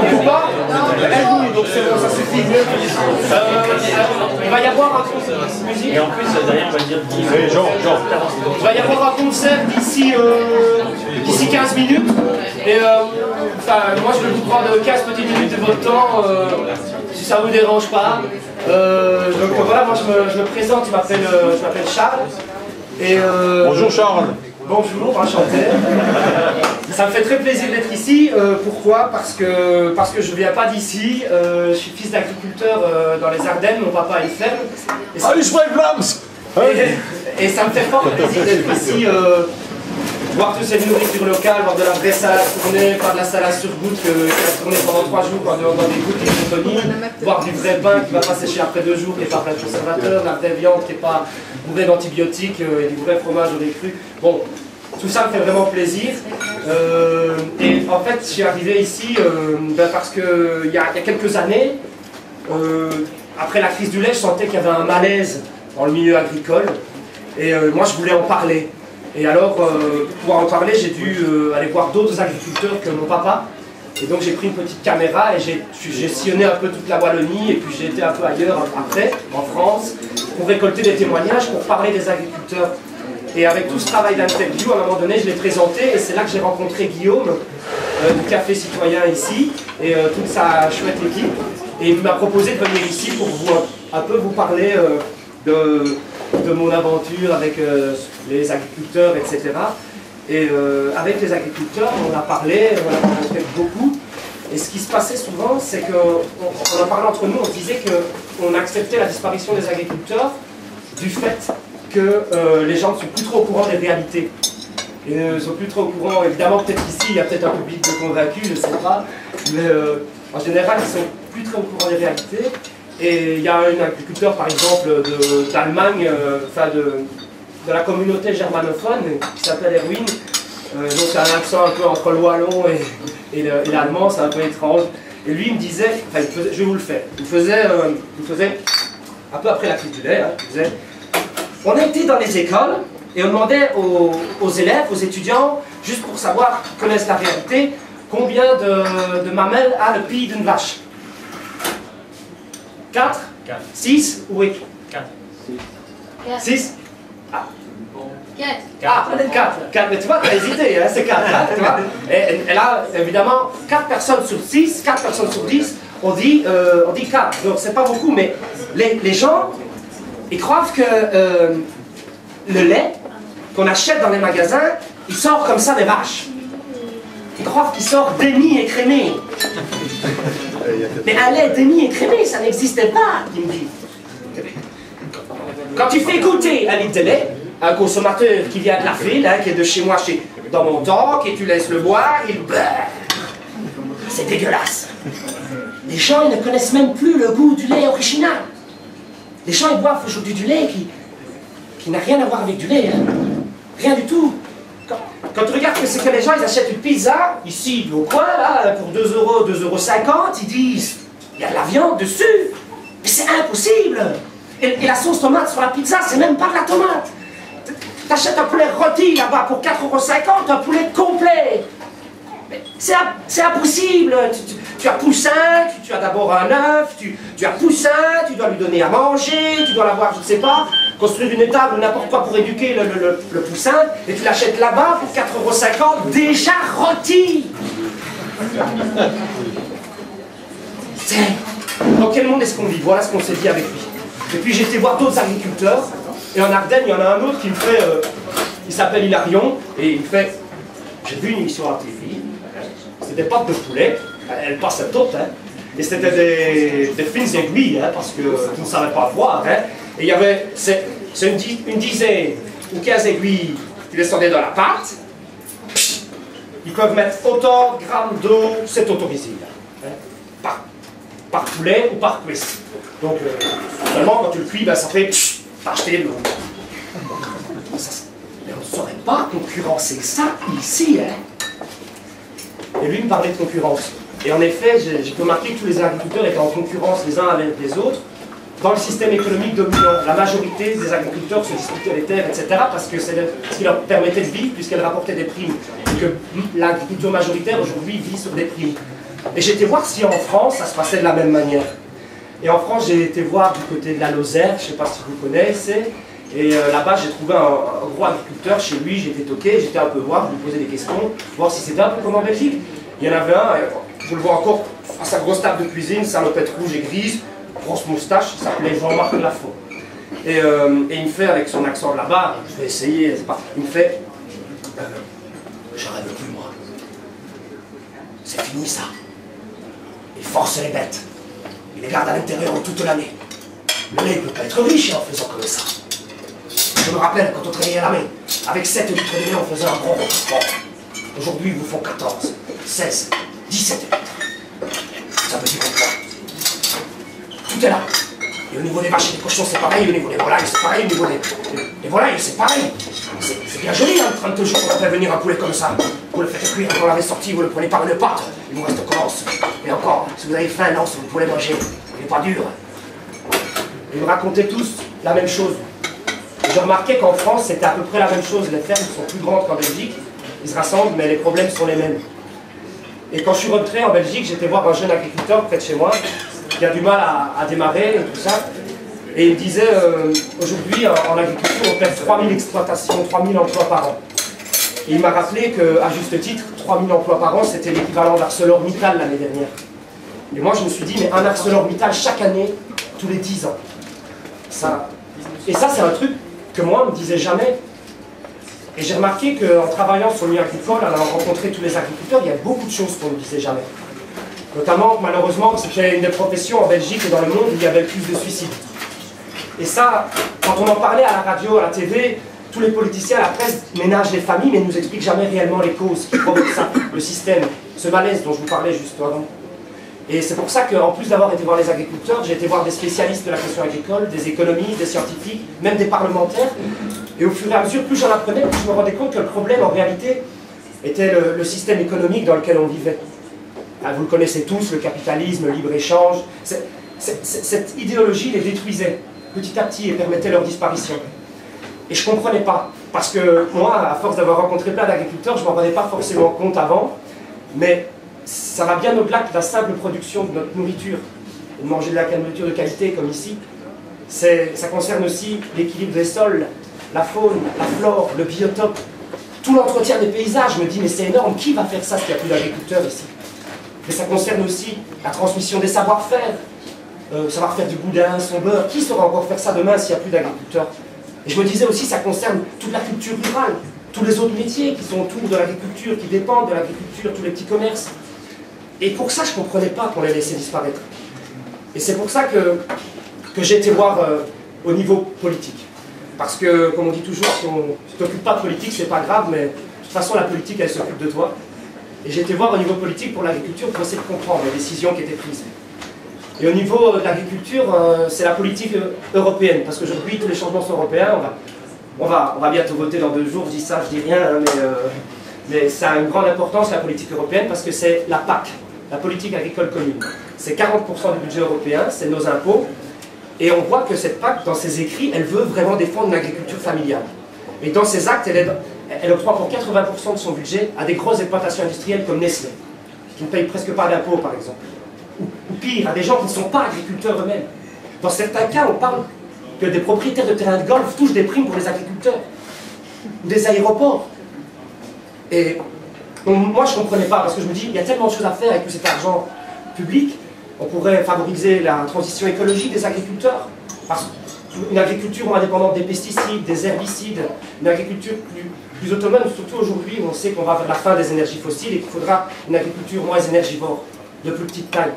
peut pas. Donc c'est bon, ça suffit. Il va y avoir un concert musique. Et en plus, derrière, on va dire qui. Jean. Il va y avoir un concert d'ici 15 minutes. Et moi je vais vous prendre 15 petites minutes de votre temps, si ça vous dérange pas. Donc voilà, moi je me présente, je m'appelle Charles. Et, Bonjour Charles. Bonjour, enchanté. Ça me fait très plaisir d'être ici. Pourquoi? Parce que je ne viens pas d'ici. Je suis fils d'agriculteur dans les Ardennes. Mon papa a une ferme. Et ça me fait fort plaisir d'être ici. Voir toutes ces nourritures locales, voir de la vraie salade tournée, pas de la salade sur gouttes qui a tourné pendant 3 jours dans des gouttes qui sont tonnies, voir du vrai pain qui ne va pas sécher après 2 jours, qui n'est pas plein de conservateurs, la vraie viande qui n'est pas bourrée d'antibiotiques et du vrai fromage au lait cru. Bon, tout ça me fait vraiment plaisir. Et en fait, je suis arrivé ici parce qu'il y a quelques années, après la crise du lait, je sentais qu'il y avait un malaise dans le milieu agricole. Et moi, je voulais en parler. Et alors, pour pouvoir en parler, j'ai dû aller voir d'autres agriculteurs que mon papa. Et donc j'ai pris une petite caméra et j'ai sillonné un peu toute la Wallonie et puis j'ai été un peu ailleurs après, en France, pour récolter des témoignages, pour parler des agriculteurs. Et avec tout ce travail d'interview, à un moment donné, je l'ai présenté et c'est là que j'ai rencontré Guillaume du Café Citoyen ici et toute sa chouette équipe. Et il m'a proposé de venir ici pour un peu vous parler de mon aventure avec les agriculteurs, etc. Et avec les agriculteurs, on a parlé, on a rencontré beaucoup. Et ce qui se passait souvent, c'est qu'en parlant entre nous, on disait qu'on acceptait la disparition des agriculteurs du fait que les gens ne sont plus trop au courant des réalités. Ils ne sont plus trop au courant, évidemment, peut-être ici, il y a peut-être un public de convaincus, je ne sais pas. Mais en général, ils ne sont plus très au courant des réalités. Et il y a un agriculteur, par exemple, d'Allemagne, de la communauté germanophone, qui s'appelle Erwin. Donc c'est un accent un peu entre le wallon et l'allemand, c'est un peu étrange. Et lui, il me disait, enfin, je vais vous le faire, il faisait un peu après la crise du lait, hein, il disait, on a été dans les écoles et on demandait aux élèves, aux étudiants, juste pour savoir qu'ils connaissent la réalité, combien de mamelles a le pied d'une vache? 4 6 ou 8 4 6 Ah. 4. 4, mais tu vois, tu as hésité, hein, c'est 4, hein, tu vois. Et là, évidemment, 4 personnes sur 6, 4 personnes sur 10, on dit 4. Donc c'est pas beaucoup, mais les gens, ils croient que le lait qu'on achète dans les magasins, il sort comme ça des vaches. Ils croient qu'il sort demi-écrémé. Mais un lait demi-écrémé, ça n'existait pas, il me dit. Quand tu fais goûter un litre de lait, un consommateur qui vient de la ville, hein, qui est de chez moi, dans mon temps, et tu laisses le boire, c'est dégueulasse. Les gens, ils ne connaissent même plus le goût du lait original. Les gens, ils boivent aujourd'hui du lait qui n'a rien à voir avec du lait. Hein. Rien du tout. Quand tu regardes ce que les gens, ils achètent une pizza, ici, au coin, là, pour 2 €, 2,50 €, ils disent, il y a de la viande dessus. Mais c'est impossible. Et la sauce tomate sur la pizza, c'est même pas de la tomate. T'achètes un poulet rôti là-bas pour 4,50 €, un poulet complet. C'est impossible. Tu as Poussin, tu as d'abord un œuf, tu as Poussin, tu dois lui donner à manger, tu dois l'avoir, je ne sais pas, construire une étable ou n'importe quoi pour éduquer le Poussin, et tu l'achètes là-bas pour 4,50 € déjà rôti. Dans quel monde est-ce qu'on vit? Voilà ce qu'on s'est dit avec lui. Et puis j'ai été voir d'autres agriculteurs, et en Ardennes, il y en a un autre qui me fait, il s'appelle Hilarion, et il me fait, j'ai vu une émission à la TV, c'était des pâtes de poulet, elles passaient toutes, hein, et c'était des fines aiguilles, hein, parce que tu ne savais pas voir, hein, et il y avait, c'est une dizaine ou 15 aiguilles qui descendaient dans la pâte, ils peuvent mettre autant de grammes d'eau, c'est autorisé, hein, par poulet ou par cuisse. Donc, seulement quand tu le cuis, ben, ça fait t'as acheté de l'eau. Mais on ne saurait pas concurrencer ça ici, hein. Et lui, il me parlait de concurrence. Et en effet, j'ai remarqué que tous les agriculteurs étaient en concurrence les uns avec les autres dans le système économique dominant. La majorité des agriculteurs se disputaient les terres, etc. parce que c'est ce qui leur permettait de vivre puisqu'elles rapportaient des primes. Et que l'agriculture majoritaire aujourd'hui vit sur des primes. Et j'ai été voir si en France ça se passait de la même manière. Et en France j'ai été voir du côté de la Lozère, je ne sais pas si vous connaissez, et là-bas j'ai trouvé un gros agriculteur chez lui, j'étais toqué, j'étais un peu voir, je lui posais des questions, voir si c'était un peu comme en Belgique. Il y en avait un, je le vois encore à sa grosse table de cuisine, salopette rouge et grise, grosse moustache, il s'appelait Jean-Marc Lafont. Et il me fait avec son accent de là-bas, je vais essayer, c'est pas, il me fait j'en rêve plus moi. C'est fini ça. Il force les bêtes. Il les garde à l'intérieur toute l'année. Le lait ne peut pas être riche en faisant comme ça. Je me rappelle quand on travaillait à la main, avec 7 litres de lait on faisait un gros repas. Aujourd'hui ils vous font 14, 16, 17 litres. Ça veut dire quoi? Tout est là. Et au niveau des vaches et des cochons c'est pareil, au niveau des volailles c'est pareil, au niveau des volailles c'est pareil. C'est bien joli, hein, 30 jours pour faire venir un poulet comme ça. Vous le faites cuire, vous l'avez sorti, vous le prenez par une pâte, il vous reste encore l'os. Et encore, si vous avez faim, l'os, vous pouvez manger. Il n'est pas dur. Ils me racontaient tous la même chose. J'ai remarqué qu'en France, c'était à peu près la même chose. Les fermes sont plus grandes qu'en Belgique. Ils se rassemblent, mais les problèmes sont les mêmes. Et quand je suis rentré en Belgique, j'étais voir un jeune agriculteur près de chez moi, qui a du mal à démarrer et tout ça. Et il me disait, aujourd'hui, en agriculture, on perd 3000 exploitations, 3000 emplois par an. Et il m'a rappelé qu'à juste titre, 3000 emplois par an, c'était l'équivalent d'ArcelorMittal l'année dernière. Et moi, je me suis dit, mais un ArcelorMittal chaque année, tous les 10 ans. Et ça, c'est un truc que moi, on ne me disait jamais. Et j'ai remarqué qu'en travaillant sur le milieu agricole, en allant rencontrer tous les agriculteurs, il y a beaucoup de choses qu'on ne me disait jamais. Notamment, malheureusement, c'était une des professions en Belgique et dans le monde où il y avait le plus de suicides. Et ça, quand on en parlait à la radio, à la TV, tous les politiciens, la presse ménagent les familles, mais ne nous expliquent jamais réellement les causes qui provoquent ça, le système, ce malaise dont je vous parlais juste avant. Et c'est pour ça qu'en plus d'avoir été voir les agriculteurs, j'ai été voir des spécialistes de la question agricole, des économistes, des scientifiques, même des parlementaires. Et au fur et à mesure, plus j'en apprenais, plus je me rendais compte que le problème, en réalité, était le système économique dans lequel on vivait. Vous le connaissez tous, le capitalisme, le libre-échange. Cette idéologie les détruisait petit à petit et permettait leur disparition. Et je ne comprenais pas, parce que moi, à force d'avoir rencontré plein d'agriculteurs, je ne m'en rendais pas forcément compte avant, mais ça va bien au-delà de la simple production de notre nourriture, de manger de la nourriture de qualité comme ici. Ça concerne aussi l'équilibre des sols, la faune, la flore, le biotope, tout l'entretien des paysages. Je me dis, mais c'est énorme, qui va faire ça s'il n'y a plus d'agriculteurs ici? Mais ça concerne aussi la transmission des savoir-faire, savoir-faire du boudin, son beurre. Qui saura encore faire ça demain s'il n'y a plus d'agriculteurs? Et je me disais aussi, ça concerne toute la culture rurale, tous les autres métiers qui sont autour de l'agriculture, qui dépendent de l'agriculture, tous les petits commerces. Et pour ça, je ne comprenais pas qu'on les laissait disparaître. Et c'est pour ça que j'ai été voir au niveau politique. Parce que, comme on dit toujours, si on ne t'occupe pas de politique, c'est pas grave, mais de toute façon, la politique, elle s'occupe de toi. Et j'ai été voir au niveau politique pour l'agriculture pour essayer de comprendre les décisions qui étaient prises. Et au niveau de l'agriculture, c'est la politique européenne, parce qu'aujourd'hui, tous les changements sont européens. On va bientôt voter dans 2 jours, je dis ça, je dis rien, hein, mais ça a une grande importance, la politique européenne, parce que c'est la PAC, la politique agricole commune. C'est 40% du budget européen, c'est nos impôts, et on voit que cette PAC, dans ses écrits, elle veut vraiment défendre une agriculture familiale. Et dans ses actes, elle octroie pour 80% de son budget à des grosses exploitations industrielles comme Nestlé, qui ne payent presque pas d'impôts, par exemple. Ou pire, à des gens qui ne sont pas agriculteurs eux-mêmes. Dans certains cas, on parle que des propriétaires de terrains de golf touchent des primes pour les agriculteurs, ou des aéroports. Et donc, moi, je ne comprenais pas, parce que je me dis, il y a tellement de choses à faire avec tout cet argent public. On pourrait favoriser la transition écologique des agriculteurs. Parce qu'une agriculture moins dépendante des pesticides, des herbicides, une agriculture plus autonome, surtout aujourd'hui où on sait qu'on va vers la fin des énergies fossiles et qu'il faudra une agriculture moins énergivore, de plus petite taille.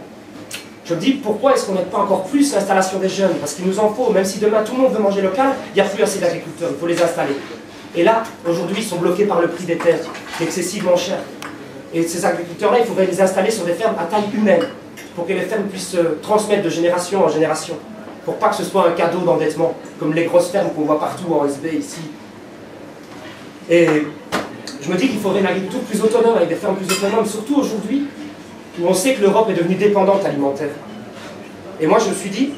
Je me dis, pourquoi est-ce qu'on n'aide pas encore plus l'installation des jeunes? Parce qu'il nous en faut, même si demain tout le monde veut manger local, il n'y a plus assez d'agriculteurs, il faut les installer. Et là, aujourd'hui, ils sont bloqués par le prix des terres, qui est excessivement cher. Et ces agriculteurs-là, il faudrait les installer sur des fermes à taille humaine, pour que les fermes puissent se transmettre de génération en génération, pour pas que ce soit un cadeau d'endettement, comme les grosses fermes qu'on voit partout en SB ici. Et je me dis qu'il faudrait une agriculture plus autonome, avec des fermes plus autonomes, surtout aujourd'hui, où on sait que l'Europe est devenue dépendante alimentaire. Et moi, je me suis dit,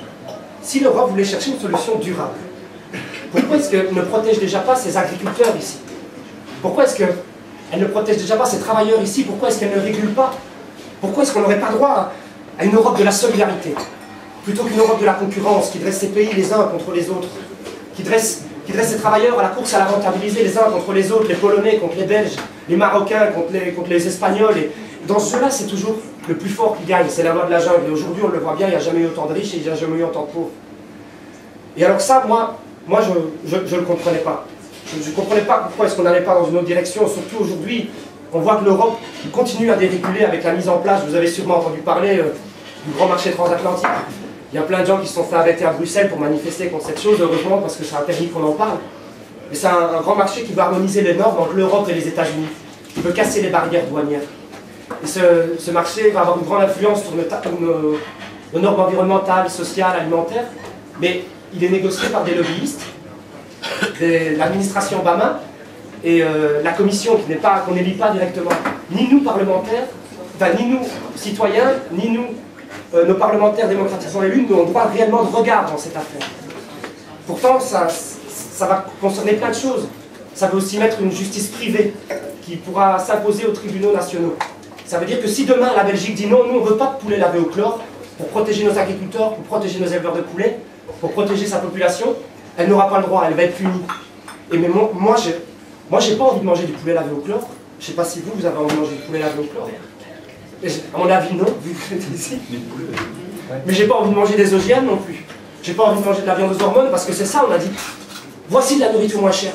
si l'Europe voulait chercher une solution durable, pourquoi est-ce qu'elle ne protège déjà pas ses agriculteurs ici? Pourquoi est-ce qu'elle ne protège déjà pas ses travailleurs ici? Pourquoi est-ce qu'elle ne régule pas? Pourquoi est-ce qu'on n'aurait pas droit à une Europe de la solidarité, plutôt qu'une Europe de la concurrence, qui dresse ses pays les uns contre les autres, qui dresse ses travailleurs à la course à la rentabiliser les uns contre les autres, les Polonais contre les Belges, les Marocains contre les Espagnols. Et dans ce jeu-là, c'est toujours le plus fort qui gagne, c'est la loi de la jungle. Et aujourd'hui, on le voit bien, il n'y a jamais eu autant de riches et il n'y a jamais eu autant de pauvres. Et alors ça, moi je ne le comprenais pas. Je ne comprenais pas pourquoi est-ce qu'on n'allait pas dans une autre direction. Surtout aujourd'hui, on voit que l'Europe continue à déréguler avec la mise en place, vous avez sûrement entendu parler du grand marché transatlantique. Il y a plein de gens qui se sont fait arrêter à Bruxelles pour manifester contre cette chose, heureusement, parce que c'est interdit qu'on en parle. Mais c'est un grand marché qui va harmoniser les normes entre l'Europe et les États-Unis, qui veut casser les barrières douanières. Et ce marché va avoir une grande influence sur nos normes environnementales, sociales, alimentaires, mais il est négocié par des lobbyistes, l'administration Obama et la commission qu'on n'élit pas directement. Ni nous parlementaires, enfin ni nous citoyens, ni nous nos parlementaires démocratiquement élus n'ont droit réellement de regard dans cette affaire. Pourtant, ça va concerner plein de choses. Ça veut aussi mettre une justice privée qui pourra s'imposer aux tribunaux nationaux. Ça veut dire que si demain la Belgique dit non, nous on ne veut pas de poulet lavé au chlore, pour protéger nos agriculteurs, pour protéger nos éleveurs de poulets, pour protéger sa population, elle n'aura pas le droit, elle va être punie. Et mais moi j'ai pas envie de manger du poulet lavé au chlore. Je ne sais pas si vous avez envie de manger du poulet lavé au chlore. À mon avis, non, vu que vous êtes ici. Mais j'ai pas envie de manger des OGM non plus. J'ai pas envie de manger de la viande aux hormones parce que c'est ça, on a dit. Voici de la nourriture moins chère.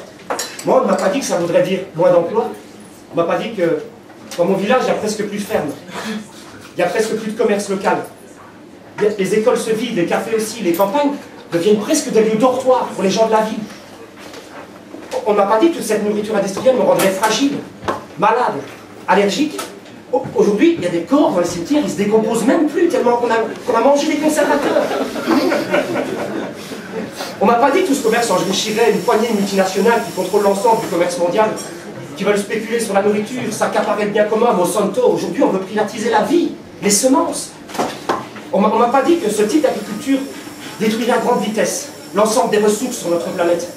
Moi, on ne m'a pas dit que ça voudrait dire moins d'emplois. On ne m'a pas dit que dans mon village, il n'y a presque plus de fermes. Il n'y a presque plus de commerce local. Les écoles se vident, les cafés aussi, les campagnes deviennent presque des lieux dortoirs pour les gens de la ville. On ne m'a pas dit que cette nourriture industrielle me rendrait fragile, malade, allergique. Aujourd'hui, il y a des corps dans les cimetières, ils ne se décomposent même plus tellement qu'on a mangé des conservateurs. On ne m'a pas dit que tout ce commerce enrichirait une poignée multinationale qui contrôle l'ensemble du commerce mondial, qui veulent spéculer sur la nourriture, s'accaparer le bien commun, Monsanto. Aujourd'hui, on veut privatiser la vie, les semences. On ne m'a pas dit que ce type d'agriculture détruirait à grande vitesse l'ensemble des ressources sur notre planète.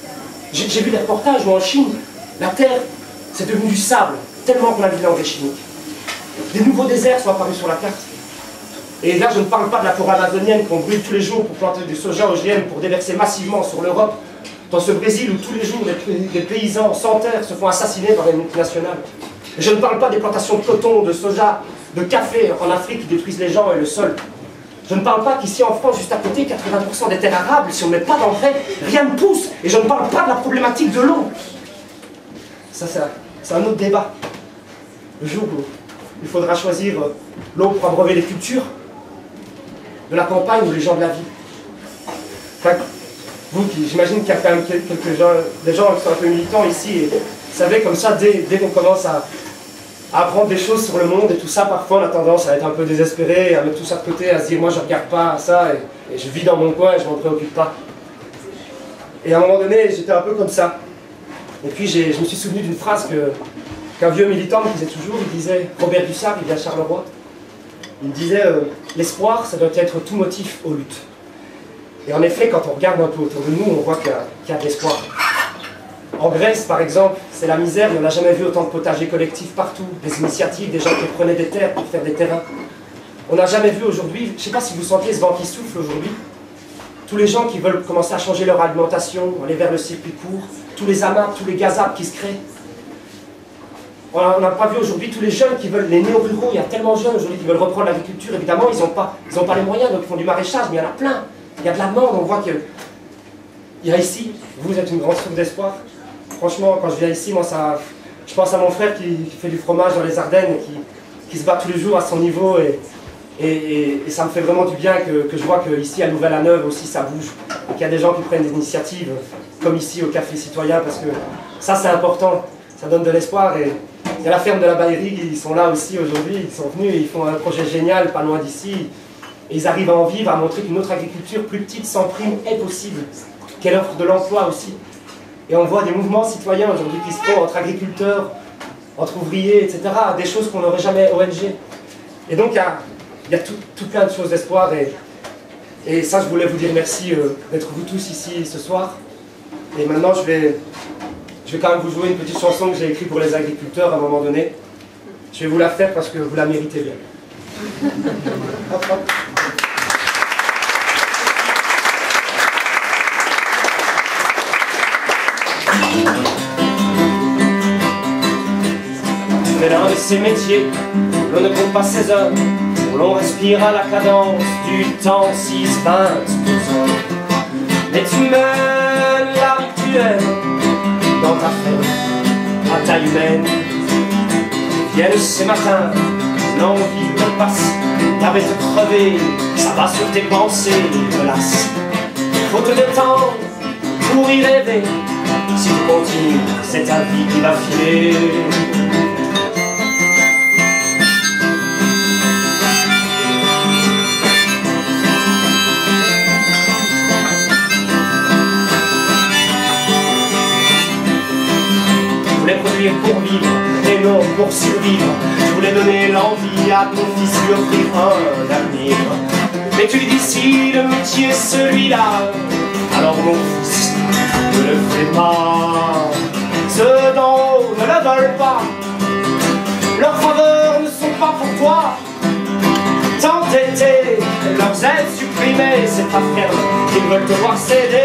J'ai vu des reportages où en Chine, la terre, c'est devenu du sable, tellement qu'on a mis l'engrais chimique. Des nouveaux déserts sont apparus sur la carte. Et là, je ne parle pas de la forêt amazonienne qu'on brûle tous les jours pour planter du soja OGM pour déverser massivement sur l'Europe, dans ce Brésil où tous les jours des paysans sans terre se font assassiner par les multinationales. Et je ne parle pas des plantations de coton, de soja, de café en Afrique qui détruisent les gens et le sol. Je ne parle pas qu'ici en France, juste à côté, 80% des terres arables, si on ne met pas d'engrais, rien ne pousse. Et je ne parle pas de la problématique de l'eau. Ça, c'est un autre débat. Le jour où il faudra choisir l'eau pour abreuver les cultures, de la campagne ou les gens de la ville. Enfin, vous, j'imagine qu'il y a quand même des gens qui sont un peu militants ici, et vous savez, comme ça, dès qu'on commence à apprendre des choses sur le monde et tout ça, parfois on a tendance à être un peu désespéré, à mettre tout ça de côté, à se dire moi je regarde pas ça, et je vis dans mon coin et je m'en préoccupe pas. Et à un moment donné, j'étais un peu comme ça. Et puis je me suis souvenu d'une phrase qu'un vieux militant me disait toujours, il disait, Robert Dussart, il vient de Charleroi, il disait l'espoir, ça doit être tout motif aux luttes. Et en effet, quand on regarde un peu autour de nous, on voit qu'il y a de l'espoir. En Grèce, par exemple, c'est la misère, mais on n'a jamais vu autant de potagers collectifs partout, des initiatives, des gens qui prenaient des terres pour faire des terrains. On n'a jamais vu aujourd'hui, je ne sais pas si vous sentez ce vent qui souffle aujourd'hui, tous les gens qui veulent commencer à changer leur alimentation, aller vers le circuit court, tous les AMAP, tous les GAZAP qui se créent. On n'a pas vu aujourd'hui tous les jeunes qui veulent, les néo-ruraux, il y a tellement de jeunes aujourd'hui qui veulent reprendre l'agriculture, évidemment, ils n'ont pas les moyens, donc ils font du maraîchage, mais il y en a plein. Il y a de l'amande, on voit que... Il y a ici, vous êtes une grande source d'espoir. Franchement, quand je viens ici, moi, je pense à mon frère qui fait du fromage dans les Ardennes, qui se bat tous les jours à son niveau, et ça me fait vraiment du bien que je vois qu'ici, à Louvain-la-Neuve aussi, ça bouge, et qu'il y a des gens qui prennent des initiatives, comme ici au Café Citoyen, parce que ça, c'est important, ça donne de l'espoir, et il y a la ferme de la Baillerie, ils sont là aussi aujourd'hui, ils sont venus, ils font un projet génial, pas loin d'ici, et ils arrivent à en vivre, à montrer qu'une autre agriculture plus petite, sans prime, est possible, qu'elle offre de l'emploi aussi. Et on voit des mouvements citoyens aujourd'hui qui se font entre agriculteurs, entre ouvriers, etc. Des choses qu'on n'aurait jamais ONG. Et donc il y a tout plein de choses d'espoir. Et Et ça, je voulais vous dire merci d'être vous tous ici ce soir. Et maintenant, je vais quand même vous jouer une petite chanson que j'ai écrite pour les agriculteurs à un moment donné. Je vais vous la faire parce que vous la méritez bien. Hop, hop. C'est l'un de ces métiers, l'on ne compte pas ses heures, où l'on respire à la cadence du temps 6-20 heures. Mais tu mènes la rituelle dans ta ferme, à taille humaine. Viennent ces matins, l'envie te passe, t'avais te crever, ça va sur tes pensées, hélas. Faut te détendre pour y rêver, si tu continues, c'est ta vie qui va filer. Produire pour vivre et non pour survivre. Je voulais donner l'envie à ton fils, lui offrir un avenir. Mais tu lui dis si le métier est celui-là, alors mon fils, ne le fais pas. Ceux d'en haut ne le veulent pas, leurs faveurs ne sont pas pour toi. T'entêter, leurs aides supprimées, c'est ta ferme qu'ils veulent te voir céder.